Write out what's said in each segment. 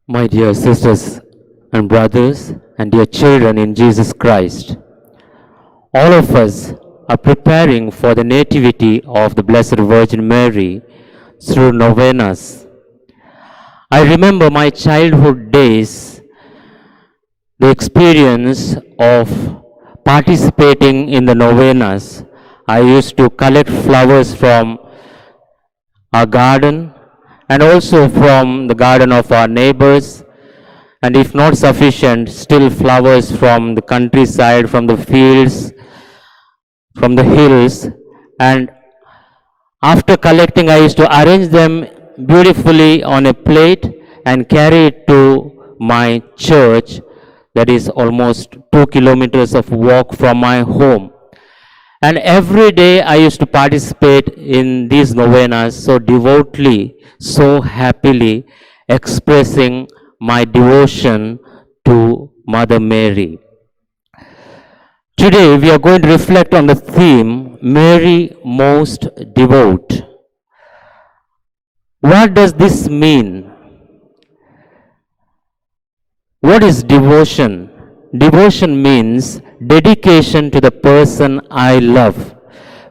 My dear sisters and brothers, and dear children in Jesus Christ, all of us are preparing for the Nativity of the Blessed Virgin Mary through novenas. I remember my childhood days, the experience of participating in the novenas. I used to collect flowers from our garden and also from the garden of our neighbors, and if not sufficient, still flowers from the countryside, from the fields, from the hills. And after collecting, I used to arrange them beautifully on a plate and carry it to my church, that is almost 2 kilometers of walk from my home. And every day I used to participate in these novenas so devoutly, so happily, expressing my devotion to Mother Mary. Today we are going to reflect on the theme, Mary Most Devout. What does this mean? What is devotion? Devotion means dedication to the person I love.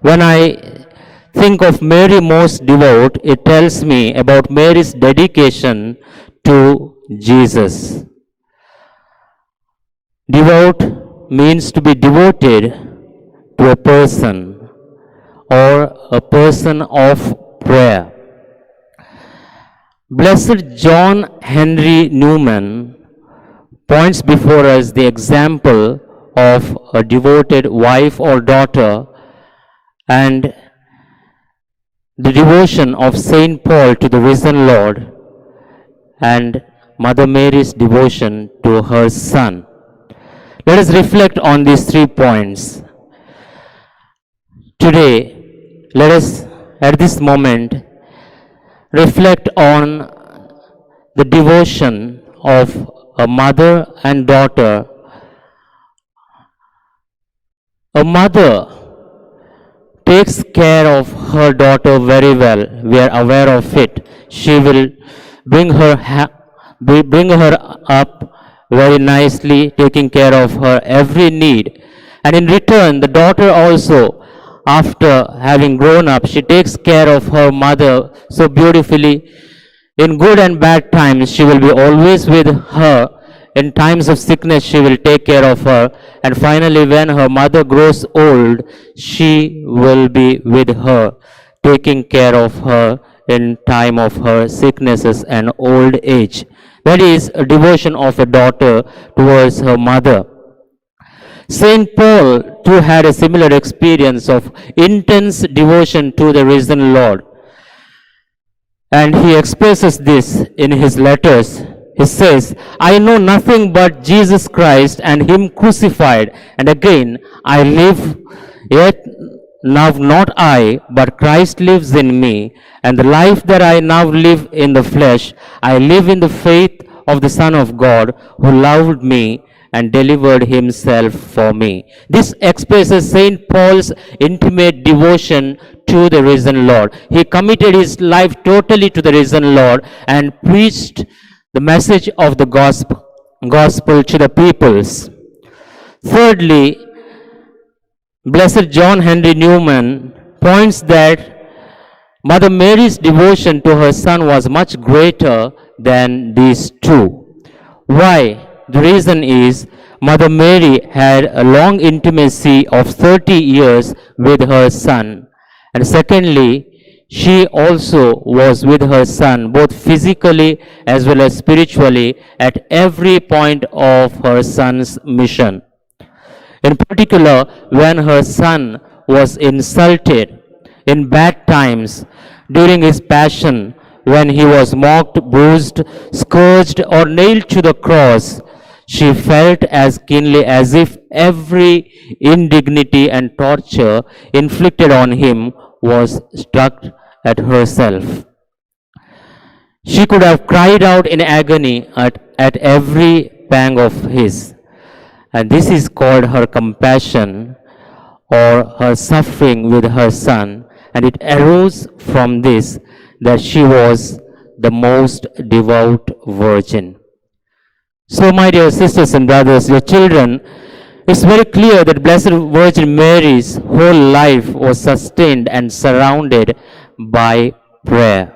When I think of Mary Most Devout, it tells me about Mary's dedication to Jesus. Devout means to be devoted to a person or a person of prayer. Blessed John Henry Newman points before us the example of a devoted wife or daughter and the devotion of Saint Paul to the risen Lord and Mother Mary's devotion to her son. Let us reflect on these 3 points. Today, let us at this moment reflect on the devotion of a mother and daughter. A mother takes care of her daughter very well. We are aware of it. She will bring her up very nicely, taking care of her every need. And in return, the daughter also, after having grown up, she takes care of her mother so beautifully. In good and bad times, she will be always with her. In times of sickness, she will take care of her. And finally, when her mother grows old, she will be with her, taking care of her in time of her sicknesses and old age. That is a devotion of a daughter towards her mother. Saint Paul too had a similar experience of intense devotion to the risen Lord. And he expresses this in his letters. He says, I know nothing but Jesus Christ and Him crucified. And again, I live, yet now not I, but Christ lives in me. And the life that I now live in the flesh, I live in the faith of the Son of God, who loved me and delivered Himself for me. This expresses Saint Paul's intimate devotion to the risen Lord. He committed his life totally to the risen Lord and preached the message of the gospel to the peoples. Thirdly, Blessed John Henry Newman points that Mother Mary's devotion to her son was much greater than these two. Why? The reason is Mother Mary had a long intimacy of 30 years with her son. And secondly, she also was with her son, both physically as well as spiritually, at every point of her son's mission. In particular, when her son was insulted in bad times, during his passion, when he was mocked, bruised, scourged, or nailed to the cross, she felt as keenly as if every indignity and torture inflicted on him was struck at herself. She could have cried out in agony at every pang of his. And this is called her compassion or her suffering with her son. And it arose from this that she was the most devout virgin. So, my dear sisters and brothers, your children, it's very clear that Blessed Virgin Mary's whole life was sustained and surrounded by prayer.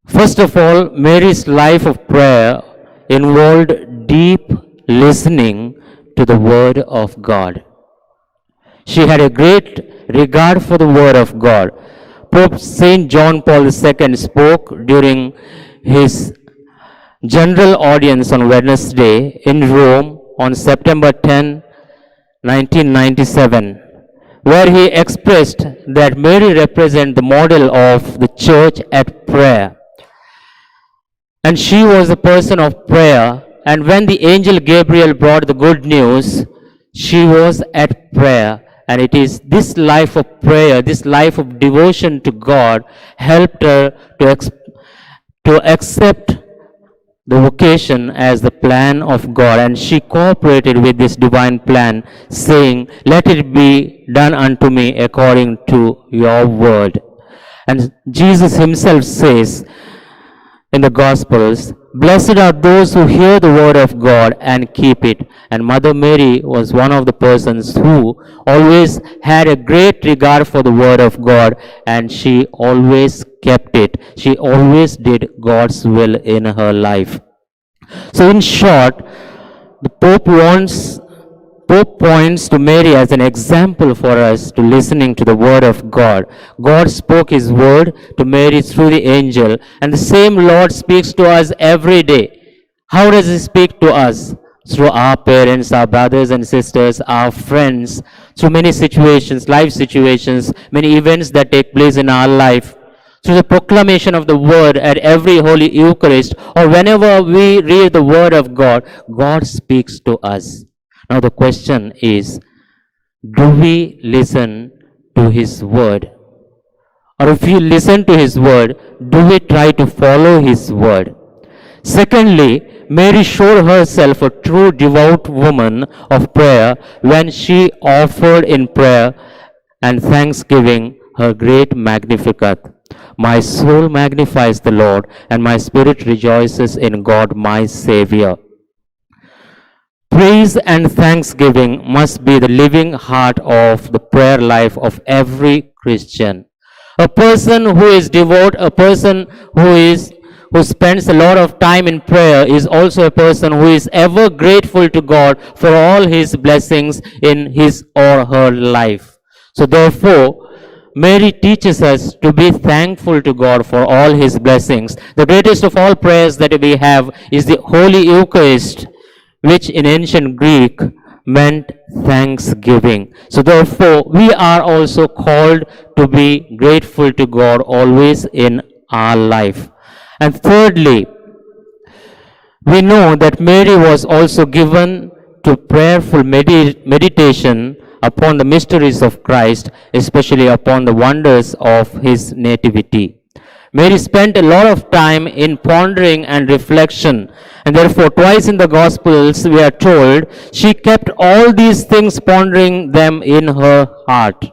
First of all, Mary's life of prayer involved deep listening to the Word of God. She had a great regard for the Word of God. Pope St. John Paul II spoke during his general audience on Wednesday in Rome on September 10, 1997, where he expressed that Mary represents the model of the church at prayer. And she was a person of prayer. And when the angel Gabriel brought the good news, she was at prayer. And it is this life of prayer, this life of devotion to God, helped her to accept the vocation as the plan of God. And she cooperated with this divine plan, saying, "Let it be done unto me according to your word." And Jesus himself says in the Gospels, "Blessed are those who hear the word of God and keep it." And Mother Mary was one of the persons who always had a great regard for the word of God, and she always kept it. She always did God's will in her life. So in short, the Pope points to Mary as an example for us to listening to the word of God. God spoke his word to Mary through the angel, and the same Lord speaks to us every day. How does he speak to us? Through our parents, our brothers and sisters, our friends, through many situations, life situations, many events that take place in our life. Through the proclamation of the word at every Holy Eucharist, or whenever we read the word of God, God speaks to us. Now the question is, do we listen to his word? Or if we listen to his word, do we try to follow his word? Secondly, Mary showed herself a true devout woman of prayer when she offered in prayer and thanksgiving her great Magnificat. "My soul magnifies the Lord, and my spirit rejoices in God my Savior." Praise and thanksgiving must be the living heart of the prayer life of every Christian. A person who is devout, a person who spends a lot of time in prayer is also a person who is ever grateful to God for all his blessings in his or her life. So therefore, Mary teaches us to be thankful to God for all his blessings. The greatest of all prayers that we have is the Holy Eucharist, which in ancient Greek meant thanksgiving. So therefore, we are also called to be grateful to God always in our life. And thirdly, we know that Mary was also given to prayerful meditation upon the mysteries of Christ, especially upon the wonders of his nativity. Mary spent a lot of time in pondering and reflection, and therefore twice in the Gospels we are told she kept all these things, pondering them in her heart.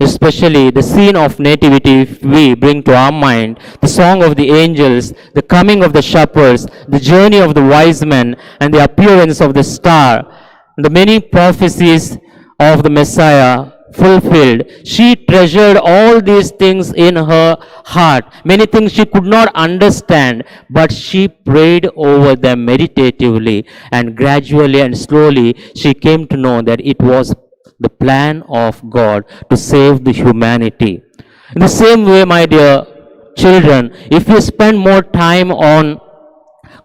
Especially the scene of nativity, if we bring to our mind the song of the angels, the coming of the shepherds, the journey of the wise men, and the appearance of the star, the many prophecies of the Messiah fulfilled. She treasured all these things in her heart. Many things she could not understand, but she prayed over them meditatively, and gradually and slowly she came to know that it was the plan of God to save the humanity. In the same way, my dear children, if you spend more time on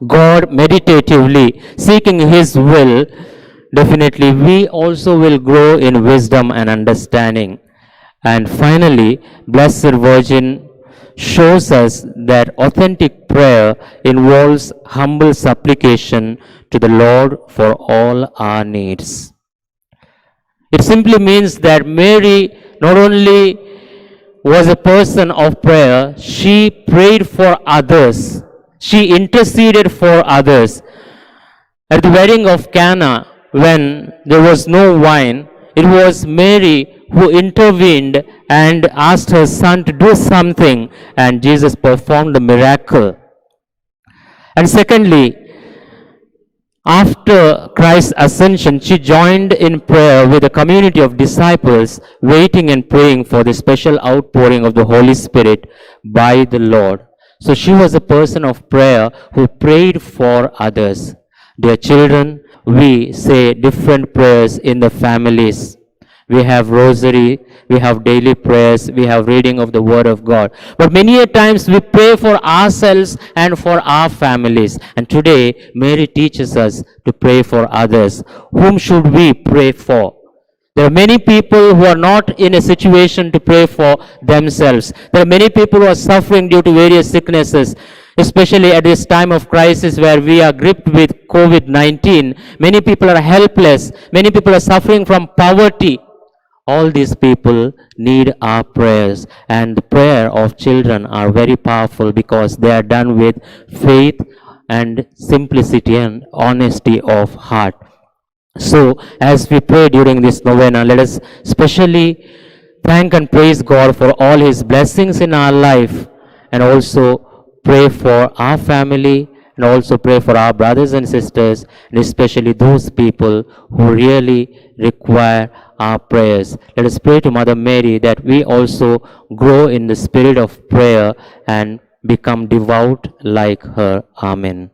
God meditatively, seeking his will, definitely we also will grow in wisdom and understanding. And finally, Blessed Virgin shows us that authentic prayer involves humble supplication to the Lord for all our needs. It simply means that Mary not only was a person of prayer, she prayed for others. She interceded for others. At the wedding of Cana, when there was no wine, it was Mary who intervened and asked her son to do something, and Jesus performed the miracle. And secondly, after Christ's ascension, she joined in prayer with a community of disciples, waiting and praying for the special outpouring of the Holy Spirit by the Lord. So she was a person of prayer who prayed for others. Dear children, we say different prayers in the families. We have rosary, we have daily prayers, we have reading of the word of God. But many a times we pray for ourselves and for our families. And today Mary teaches us to pray for others. Whom should we pray for? There are many people who are not in a situation to pray for themselves. There are many people who are suffering due to various sicknesses, especially at this time of crisis where we are gripped with COVID-19. Many people are helpless. Many people are suffering from poverty. All these people need our prayers, and the prayer of children are very powerful because they are done with faith and simplicity and honesty of heart. So, as we pray during this novena, let us specially thank and praise God for all His blessings in our life, and also pray for our family, and also pray for our brothers and sisters, and especially those people who really require our prayers. Let us pray to Mother Mary that we also grow in the spirit of prayer and become devout like her. Amen.